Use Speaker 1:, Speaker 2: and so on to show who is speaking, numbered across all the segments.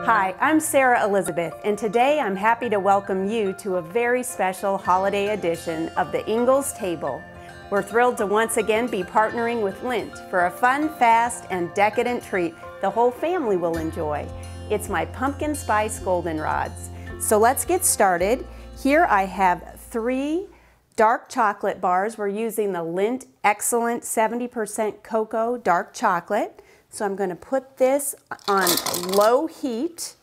Speaker 1: Hi, I'm Sarah Elizabeth, and today I'm happy to welcome you to a very special holiday edition of the Ingles Table. We're thrilled to once again be partnering with Lindt for a fun, fast, and decadent treat the whole family will enjoy. It's my pumpkin spice goldenrods. So let's get started. Here I have 3 dark chocolate bars. We're using the Lindt Excellent 70% Cocoa Dark Chocolate. So I'm going to put this on low heat,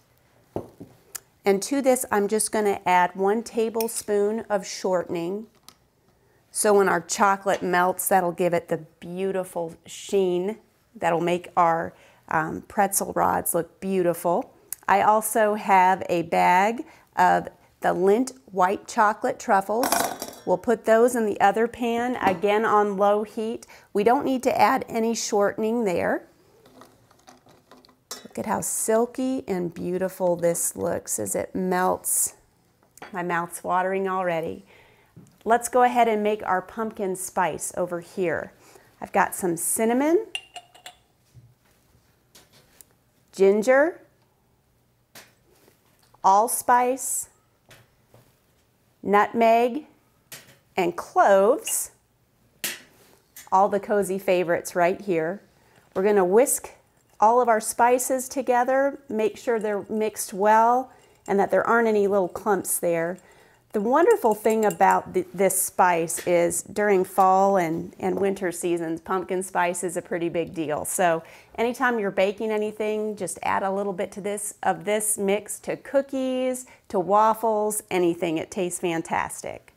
Speaker 1: and to this I'm just going to add 1 tablespoon of shortening. So when our chocolate melts, that'll give it the beautiful sheen that'll make our pretzel rods look beautiful. I also have a bag of the Lindt white chocolate truffles. We'll put those in the other pan, again on low heat. We don't need to add any shortening there. Look at how silky and beautiful this looks as it melts. My mouth's watering already. Let's go ahead and make our pumpkin spice over here. I've got some cinnamon, ginger, allspice, nutmeg, and cloves. All the cozy favorites right here. We're going to whisk all of our spices together, make sure they're mixed well and that there aren't any little clumps there. The wonderful thing about this spice is during fall and winter seasons, pumpkin spice is a pretty big deal. So anytime you're baking anything, just add a little bit of this mix to cookies, to waffles, anything. It tastes fantastic.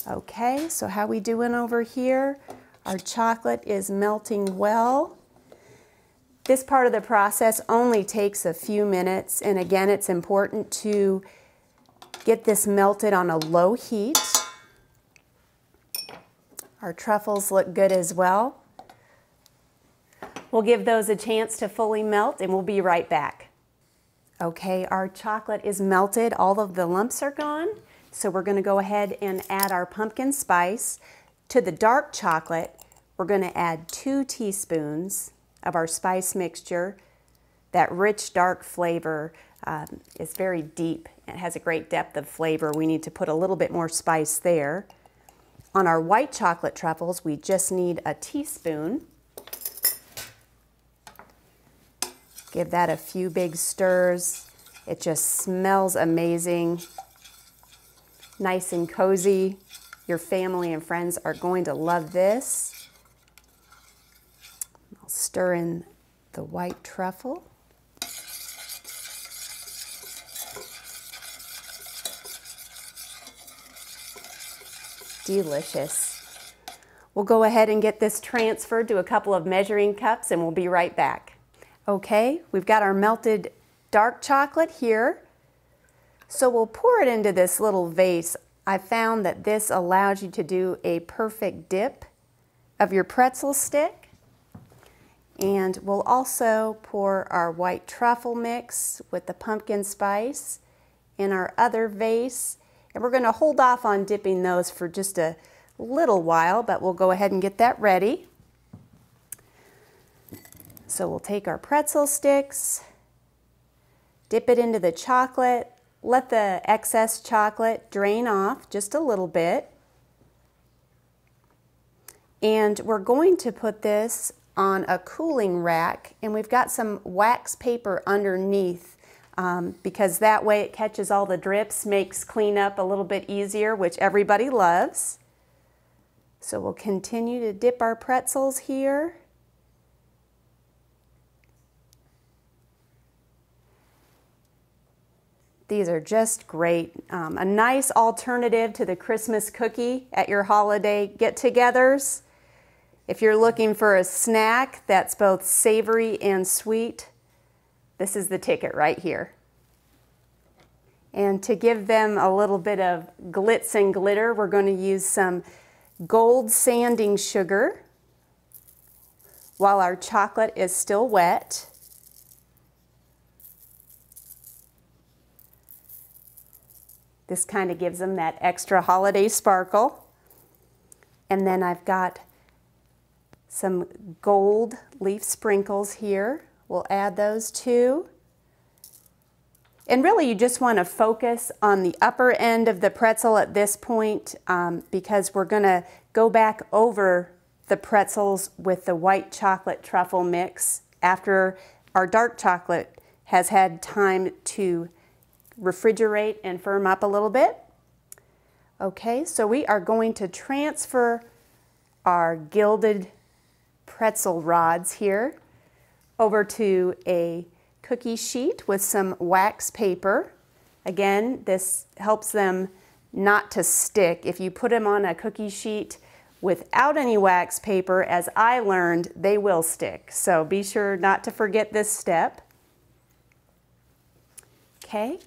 Speaker 1: Okay, so how we doing over here? Our chocolate is melting well. This part of the process only takes a few minutes, and again, it's important to get this melted on a low heat. Our truffles look good as well. We'll give those a chance to fully melt, and we'll be right back. Okay, our chocolate is melted. All of the lumps are gone, so we're going to go ahead and add our pumpkin spice. To the dark chocolate, we're going to add 2 teaspoons of our spice mixture. That rich dark flavor is very deep and has a great depth of flavor. We need to put a little bit more spice there. On our white chocolate truffles, we just need a teaspoon. Give that a few big stirs. It just smells amazing, nice and cozy. Your family and friends are going to love this. Stir in the white truffle. Delicious. We'll go ahead and get this transferred to a couple of measuring cups and we'll be right back. Okay, we've got our melted dark chocolate here. So we'll pour it into this little vase. I found that this allows you to do a perfect dip of your pretzel stick. And we'll also pour our white truffle mix with the pumpkin spice in our other vase. And we're going to hold off on dipping those for just a little while, but we'll go ahead and get that ready. So we'll take our pretzel sticks, dip it into the chocolate, let the excess chocolate drain off just a little bit. And we're going to put this on a cooling rack, and we've got some wax paper underneath because that way it catches all the drips, makes cleanup a little bit easier, which everybody loves. So we'll continue to dip our pretzels here. These are just great. A nice alternative to the Christmas cookie at your holiday get-togethers. If you're looking for a snack that's both savory and sweet, this is the ticket right here. And to give them a little bit of glitz and glitter, we're going to use some gold sanding sugar while our chocolate is still wet. This kind of gives them that extra holiday sparkle. And then I've got some gold leaf sprinkles here. We'll add those too. And really you just want to focus on the upper end of the pretzel at this point because we're going to go back over the pretzels with the white chocolate truffle mix after our dark chocolate has had time to refrigerate and firm up a little bit. Okay, so we are going to transfer our gilded pretzel rods here over to a cookie sheet with some wax paper. Again, this helps them not to stick. If you put them on a cookie sheet without any wax paper, as I learned, they will stick. So be sure not to forget this step. Okay.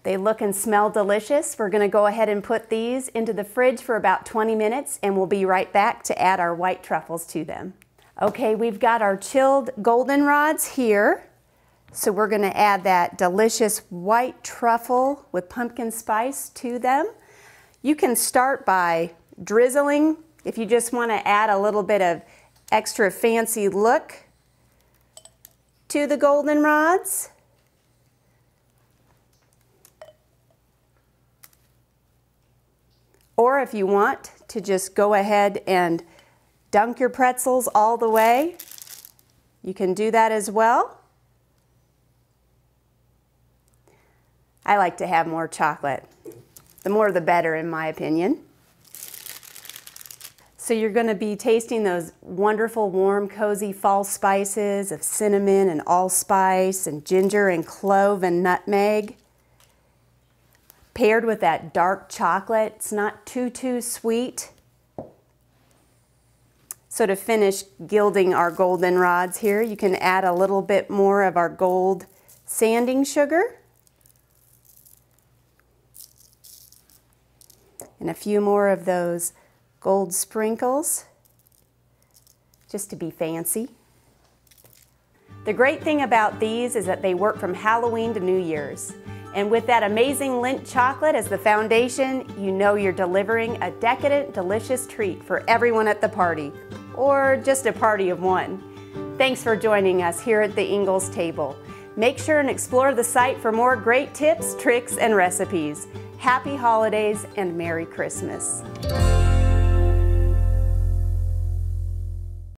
Speaker 1: They look and smell delicious. We're going to go ahead and put these into the fridge for about 20 minutes and we'll be right back to add our white truffles to them. Okay, we've got our chilled goldenrods here. So we're going to add that delicious white truffle with pumpkin spice to them. You can start by drizzling if you just want to add a little bit of extra fancy look to the goldenrods. Or if you want to just go ahead and dunk your pretzels all the way, you can do that as well. I like to have more chocolate. The more the better, in my opinion. So you're going to be tasting those wonderful, warm, cozy fall spices of cinnamon and allspice and ginger and clove and nutmeg, paired with that dark chocolate. It's not too sweet. So to finish gilding our goldenrods here, you can add a little bit more of our gold sanding sugar and a few more of those gold sprinkles just to be fancy. The great thing about these is that they work from Halloween to New Year's. And with that amazing Lindt chocolate as the foundation, you know you're delivering a decadent, delicious treat for everyone at the party, or just a party of one. Thanks for joining us here at the Ingles table. Make sure and explore the site for more great tips, tricks, and recipes. Happy holidays and Merry Christmas.